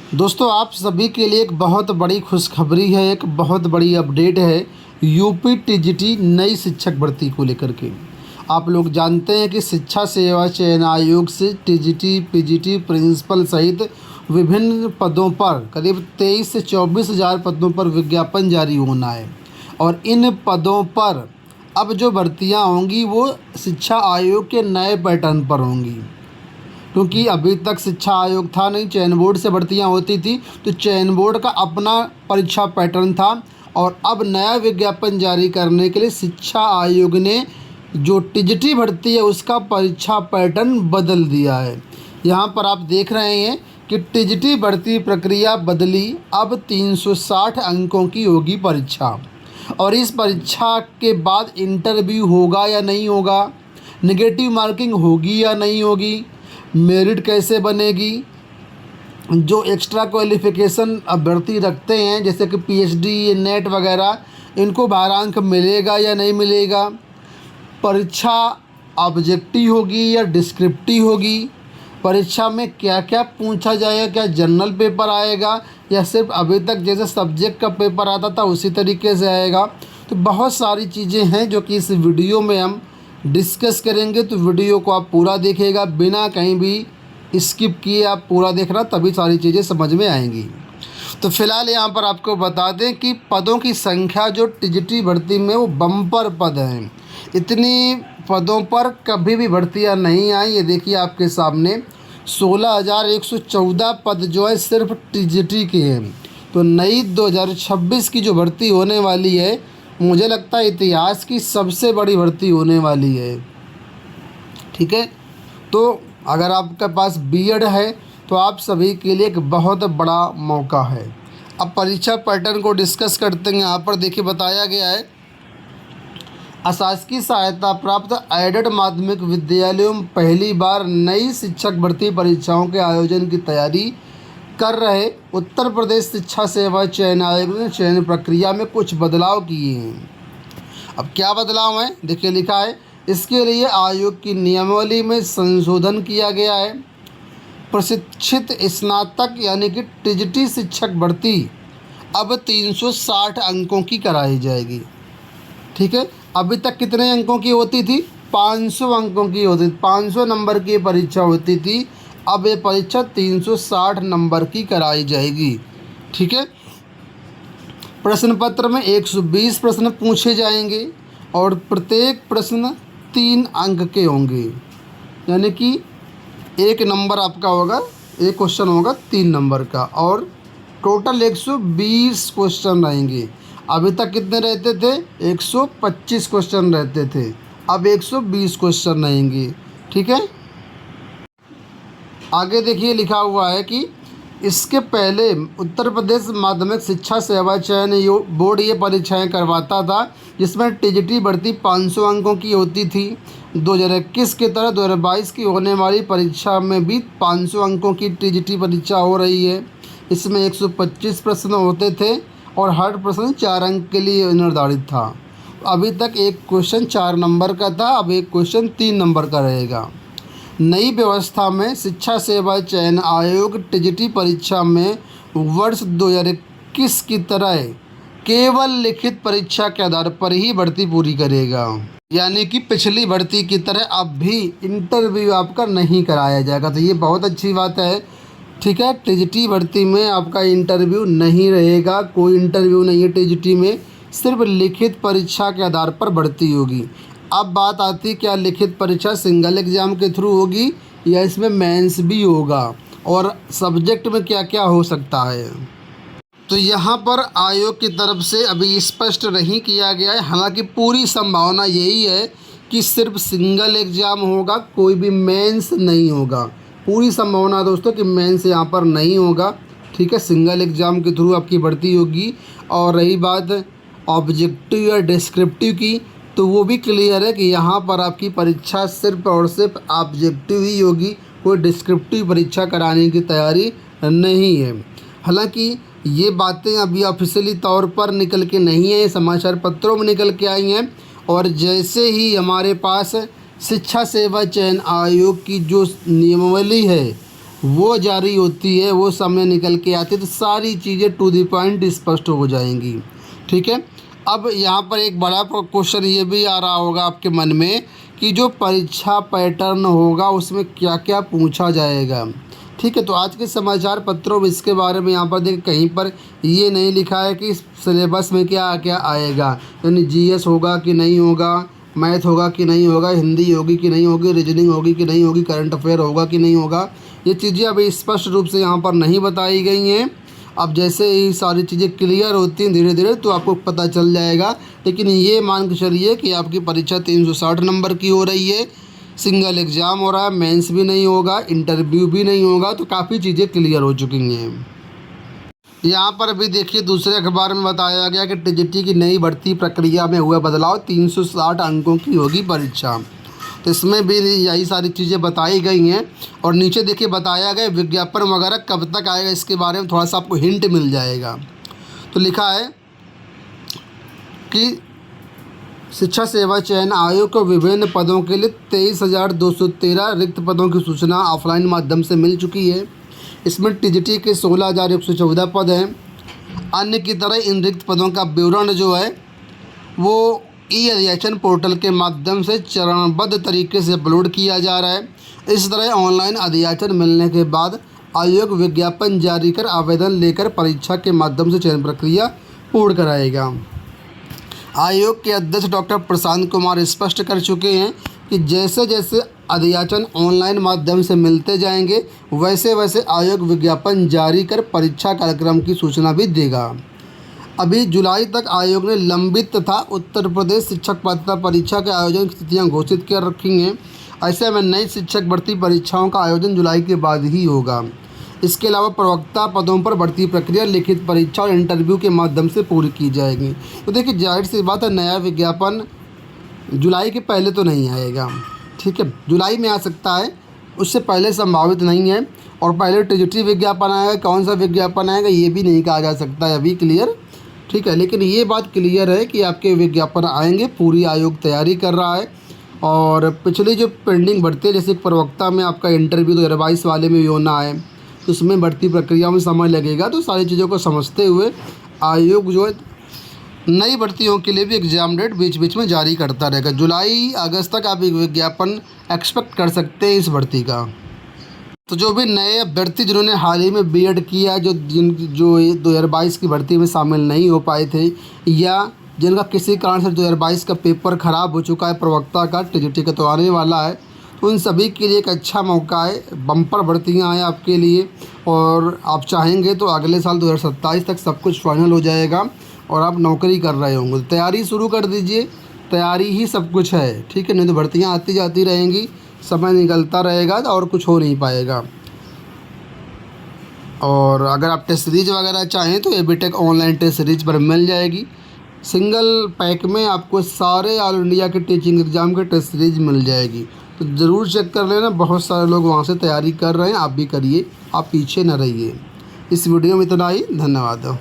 दोस्तों, आप सभी के लिए एक बहुत बड़ी खुशखबरी है, एक बहुत बड़ी अपडेट है यूपी टीजीटी नई शिक्षक भर्ती को लेकर के। आप लोग जानते हैं कि शिक्षा सेवा चयन आयोग से टीजीटी, पीजीटी, प्रिंसिपल सहित विभिन्न पदों पर करीब 23 से 24 हज़ार पदों पर विज्ञापन जारी होना है। और इन पदों पर अब जो भर्तियां होंगी वो शिक्षा आयोग के नए पैटर्न पर होंगी, क्योंकि अभी तक शिक्षा आयोग था नहीं, चयन बोर्ड से भर्तियां होती थी, तो चयन बोर्ड का अपना परीक्षा पैटर्न था। और अब नया विज्ञापन जारी करने के लिए शिक्षा आयोग ने जो टीजीटी भर्ती है उसका परीक्षा पैटर्न बदल दिया है। यहाँ पर आप देख रहे हैं कि टीजीटी भर्ती प्रक्रिया बदली, अब 360 अंकों की होगी परीक्षा। और इस परीक्षा के बाद इंटरव्यू होगा या नहीं होगा, नेगेटिव मार्किंग होगी या नहीं होगी, मेरिट कैसे बनेगी, जो एक्स्ट्रा क्वालिफ़िकेशन अभ्यर्थी रखते हैं जैसे कि पीएचडी, नेट वगैरह, इनको भारांक मिलेगा या नहीं मिलेगा, परीक्षा ऑब्जेक्टिव होगी या डिस्क्रिप्टिव होगी, परीक्षा में क्या क्या पूछा जाएगा, क्या जनरल पेपर आएगा या सिर्फ अभी तक जैसे सब्जेक्ट का पेपर आता था उसी तरीके से आएगा। तो बहुत सारी चीज़ें हैं जो कि इस वीडियो में हम डिस्कस करेंगे। तो वीडियो को आप पूरा देखिएगा, बिना कहीं भी स्किप किए आप पूरा देखना, तभी सारी चीज़ें समझ में आएंगी। तो फिलहाल यहाँ पर आपको बता दें कि पदों की संख्या जो टीजीटी भर्ती में वो बम्पर पद हैं। इतनी पदों पर कभी भी भर्तियाँ नहीं आई। ये देखिए आपके सामने 16,114 पद जो है सिर्फ टीजीटी के हैं। तो नई 2026 की जो भर्ती होने वाली है, मुझे लगता है इतिहास की सबसे बड़ी भर्ती होने वाली है। ठीक है, तो अगर आपके पास बीएड है तो आप सभी के लिए एक बहुत बड़ा मौका है। अब परीक्षा पैटर्न को डिस्कस करते हैं। यहाँ पर देखिए बताया गया है, अशासकीय सहायता प्राप्त एडेड माध्यमिक विद्यालयों में पहली बार नई शिक्षक भर्ती परीक्षाओं के आयोजन की तैयारी कर रहे उत्तर प्रदेश शिक्षा सेवा चयन आयोग ने चयन प्रक्रिया में कुछ बदलाव किए हैं। अब क्या बदलाव है, देखिए लिखा है, इसके लिए आयोग की नियमावली में संशोधन किया गया है। प्रशिक्षित स्नातक यानी कि टीजीटी शिक्षक भर्ती अब 360 अंकों की कराई जाएगी। ठीक है, अभी तक कितने अंकों की होती थी, 500 अंकों की होती थी, 500 नंबर की परीक्षा होती थी। अब ये परीक्षा 360 नंबर की कराई जाएगी। ठीक है, प्रश्न पत्र में 120 प्रश्न पूछे जाएंगे और प्रत्येक प्रश्न 3 अंक के होंगे, यानी कि एक नंबर आपका होगा, एक क्वेश्चन होगा 3 नंबर का, और टोटल 120 क्वेश्चन रहेंगे। अभी तक कितने रहते थे, 125 क्वेश्चन रहते थे, अब 120 क्वेश्चन रहेंगे। ठीक है, आगे देखिए लिखा हुआ है कि इसके पहले उत्तर प्रदेश माध्यमिक शिक्षा सेवा चयन बोर्ड ये परीक्षाएं करवाता था, जिसमें टीजीटी भर्ती 500 अंकों की होती थी। 2021 की तरह 2022 की होने वाली परीक्षा में भी 500 अंकों की टीजीटी परीक्षा हो रही है। इसमें 125 प्रश्न होते थे और हर प्रश्न 4 अंक के लिए निर्धारित था। अभी तक एक क्वेश्चन 4 नंबर का था, अब एक क्वेश्चन 3 नंबर का रहेगा। नई व्यवस्था में शिक्षा सेवा चयन आयोग टीजीटी परीक्षा में वर्ष 2021 की तरह केवल लिखित परीक्षा के आधार पर ही भर्ती पूरी करेगा, यानी कि पिछली भर्ती की तरह अब भी इंटरव्यू आपका नहीं कराया जाएगा। तो ये बहुत अच्छी बात है। ठीक है, टीजीटी भर्ती में आपका इंटरव्यू नहीं रहेगा, कोई इंटरव्यू नहीं है टीजीटी में, सिर्फ लिखित परीक्षा के आधार पर भर्ती होगी। अब बात आती है, क्या लिखित परीक्षा सिंगल एग्ज़ाम के थ्रू होगी या इसमें मेंस भी होगा, और सब्जेक्ट में क्या क्या हो सकता है। तो यहाँ पर आयोग की तरफ से अभी स्पष्ट नहीं किया गया है। हालांकि पूरी संभावना यही है कि सिर्फ सिंगल एग्ज़ाम होगा, कोई भी मेंस नहीं होगा। पूरी संभावना दोस्तों कि मेंस यहाँ पर नहीं होगा। ठीक है, सिंगल एग्ज़ाम के थ्रू आपकी भर्ती होगी। और रही बात ऑब्जेक्टिव या डिस्क्रिप्टिव की, तो वो भी क्लियर है कि यहाँ पर आपकी परीक्षा सिर्फ और सिर्फ ऑब्जेक्टिव ही होगी, कोई डिस्क्रिप्टिव परीक्षा कराने की तैयारी नहीं है। हालांकि ये बातें अभी ऑफिशियली तौर पर निकल के नहीं है, समाचार पत्रों में निकल के आई हैं। और जैसे ही हमारे पास शिक्षा सेवा चयन आयोग की जो नियमावली है वो जारी होती है, वो सामने निकल के आती है, तो सारी चीज़ें टू द पॉइंट स्पष्ट हो जाएंगी। ठीक है। अब यहाँ पर एक बड़ा क्वेश्चन ये भी आ रहा होगा आपके मन में कि जो परीक्षा पैटर्न होगा उसमें क्या क्या पूछा जाएगा। ठीक है, तो आज के समाचार पत्रों में इसके बारे में यहाँ पर देखिए कहीं पर ये नहीं लिखा है कि सिलेबस में क्या क्या आएगा, यानी जीएस होगा कि नहीं होगा, मैथ होगा कि नहीं होगा, हिंदी होगी कि नहीं होगी, रीजनिंग होगी कि नहीं होगी, करंट अफेयर होगा कि नहीं होगा। ये चीज़ें अभी स्पष्ट रूप से यहाँ पर नहीं बताई गई हैं। अब जैसे ही सारी चीज़ें क्लियर होती हैं धीरे धीरे तो आपको पता चल जाएगा। लेकिन ये मान के चलिए कि आपकी परीक्षा 360 नंबर की हो रही है, सिंगल एग्ज़ाम हो रहा है, मेंस भी नहीं होगा, इंटरव्यू भी नहीं होगा, तो काफ़ी चीज़ें क्लियर हो चुकी हैं। यहाँ पर अभी देखिए दूसरे अखबार में बताया गया कि टीजीटी की नई भर्ती प्रक्रिया में हुआ बदलाव, 360 अंकों की होगी परीक्षा। तो इसमें भी यही सारी चीज़ें बताई गई हैं। और नीचे देखिए बताया गया विज्ञापन वगैरह कब तक आएगा, इसके बारे में थोड़ा सा आपको हिंट मिल जाएगा। तो लिखा है कि शिक्षा सेवा चयन आयोग को विभिन्न पदों के लिए 23,213 रिक्त पदों की सूचना ऑफलाइन माध्यम से मिल चुकी है। इसमें टीजीटी के 16,114 पद हैं। अन्य की तरह इन रिक्त पदों का विवरण जो है वो ई-अधियाचन पोर्टल के माध्यम से चरणबद्ध तरीके से अपलोड किया जा रहा है। इस तरह ऑनलाइन अधियाचन मिलने के बाद आयोग विज्ञापन जारी कर आवेदन लेकर परीक्षा के माध्यम से चयन प्रक्रिया पूर्ण कराएगा। आयोग के अध्यक्ष डॉक्टर प्रशांत कुमार स्पष्ट कर चुके हैं कि जैसे जैसे अधियाचन ऑनलाइन माध्यम से मिलते जाएंगे वैसे वैसे आयोग विज्ञापन जारी कर परीक्षा कार्यक्रम की सूचना भी देगा। अभी जुलाई तक आयोग ने लंबित तथा उत्तर प्रदेश शिक्षक पात्रता परीक्षा के आयोजन की तिथियाँ घोषित कर रखी हैं। ऐसे में नई शिक्षक भर्ती परीक्षाओं का आयोजन जुलाई के बाद ही होगा। इसके अलावा प्रवक्ता पदों पर भर्ती प्रक्रिया लिखित परीक्षा और इंटरव्यू के माध्यम से पूरी की जाएगी। तो देखिए जाहिर सी बात है नया विज्ञापन जुलाई के पहले तो नहीं आएगा। ठीक है, जुलाई में आ सकता है, उससे पहले संभावित नहीं है। और पहले टीजीटी विज्ञापन आएगा, कौन सा विज्ञापन आएगा ये भी नहीं कहा जा सकता है अभी क्लियर। ठीक है, लेकिन ये बात क्लियर है कि आपके विज्ञापन आएंगे, पूरी आयोग तैयारी कर रहा है। और पिछली जो पेंडिंग भर्ती है जैसे प्रवक्ता में आपका इंटरव्यू 2022 वाले में भी होना है, तो उसमें भर्ती प्रक्रिया में समय लगेगा। तो सारी चीज़ों को समझते हुए आयोग जो है नई भर्तियों के लिए भी एग्ज़ाम डेट बीच बीच में जारी करता रहेगा। जुलाई अगस्त तक आप एक विज्ञापन एक्सपेक्ट कर सकते हैं इस भर्ती का। तो जो भी नए अभ्यर्थी जिन्होंने हाल ही में बीएड किया, जो 2022 की भर्ती में शामिल नहीं हो पाए थे या जिनका किसी कारण से 2022 का पेपर ख़राब हो चुका है प्रवक्ता का, टीजीटी का तो आने वाला है, तो उन सभी के लिए एक अच्छा मौका है। बम्पर भर्तियां हैं आपके लिए और आप चाहेंगे तो अगले साल 2027 तक सब कुछ फाइनल हो जाएगा और आप नौकरी कर रहे होंगे। तैयारी शुरू कर दीजिए, तैयारी ही सब कुछ है। ठीक है, नहीं तो भर्तियाँ आती जाती रहेंगी, समय निकलता रहेगा और कुछ हो नहीं पाएगा। और अगर आप टेस्ट सीरीज वगैरह चाहें तो एबीटेक ऑनलाइन टेस्ट सीरीज पर मिल जाएगी। सिंगल पैक में आपको सारे ऑल इंडिया के टीचिंग एग्ज़ाम के टेस्ट सीरीज मिल जाएगी, तो ज़रूर चेक कर लेना। बहुत सारे लोग वहाँ से तैयारी कर रहे हैं, आप भी करिए, आप पीछे न रहिए। इस वीडियो में इतना ही, धन्यवाद।